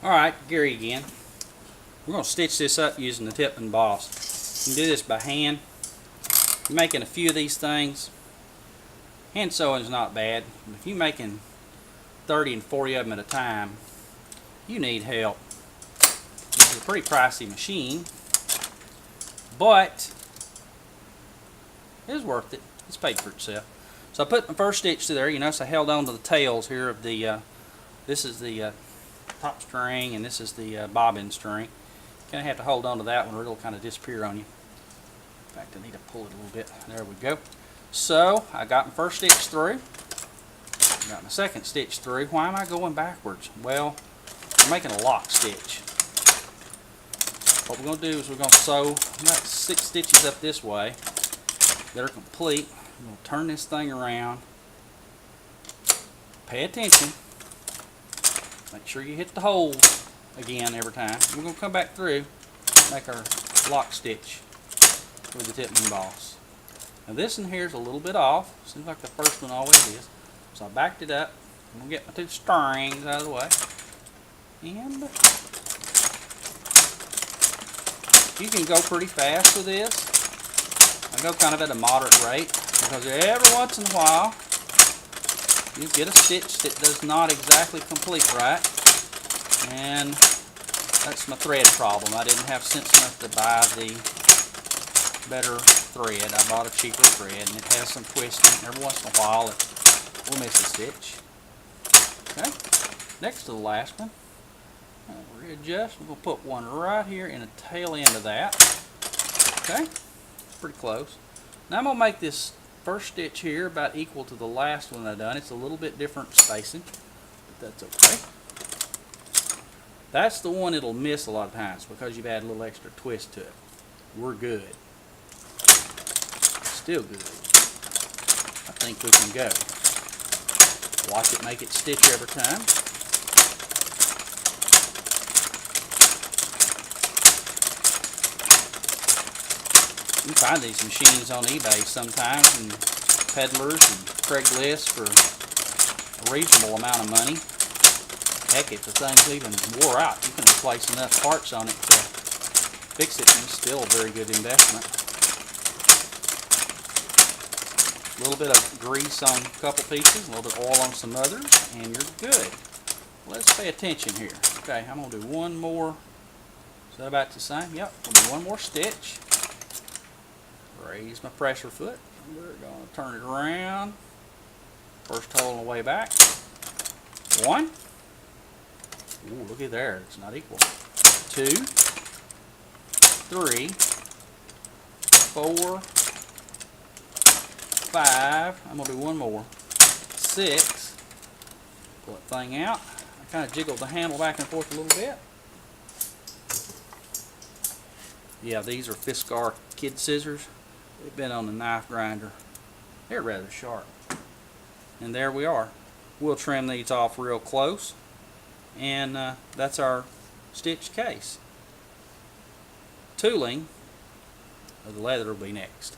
Alright, Gary again. We're going to stitch this up using the Tippmann Boss. You can do this by hand. You're making a few of these things. Hand sewing is not bad. If you're making 30 and 40 of them at a time, you need help. This is a pretty pricey machine, but it's worth it. It's paid for itself. So I put my first stitch to there. You notice I held on to the tails here of the, this is the top string and this is the bobbin string. Kind of have to hold on to that one or it'll kind of disappear on you. In fact, I need to pull it a little bit. There we go. So I got my first stitch through. Got my second stitch through. Why am I going backwards? Well, we're making a lock stitch. What we're going to do is we're going to sew about 6 stitches up this way that are complete. I'm going to turn this thing around. Pay attention. Make sure you hit the holes again every time. We're going to come back through, make our lock stitch with the Tippmann Boss. Now this in here is a little bit off. Seems like the first one always is. So I backed it up. I'm going to get my 2 strings out of the way. And you can go pretty fast with this. I go kind of at a moderate rate because every once in a while you get a stitch that does not exactly complete right, and that's my thread problem. I didn't have sense enough to buy the better thread. I bought a cheaper thread and it has some twisting. Every once in a while it will miss a stitch. Okay, next to the last one, readjust. We're going to put one right here in the tail end of that. Okay, pretty close. Now I'm going to make this first stitch here about equal to the last one I've done. It's a little bit different spacing, but that's okay. That's the one it'll miss a lot of times because you've added a little extra twist to it. We're good. Still good. I think we can go. Watch it make it stitch every time. You can find these machines on eBay sometimes, and peddlers and Craigslist for a reasonable amount of money. Heck, if the thing's even wore out, you can replace enough parts on it to fix it, and it's still a very good investment. A little bit of grease on a couple pieces, a little bit of oil on some others, and you're good. Let's pay attention here. Okay, I'm going to do one more. Is that about the same? Yep, we'll do one more stitch. Raise my pressure foot. We're going to turn it around. First hole on the way back. 1. Ooh, look at there. It's not equal. 2. 3. 4. 5. I'm going to do one more. 6. Pull that thing out. I kind of jiggled the handle back and forth a little bit. Yeah, these are Fiskar kid scissors. They've been on the knife grinder. They're rather sharp. And there we are. We'll trim these off real close. And that's our stitch case. Tooling of the leather will be next.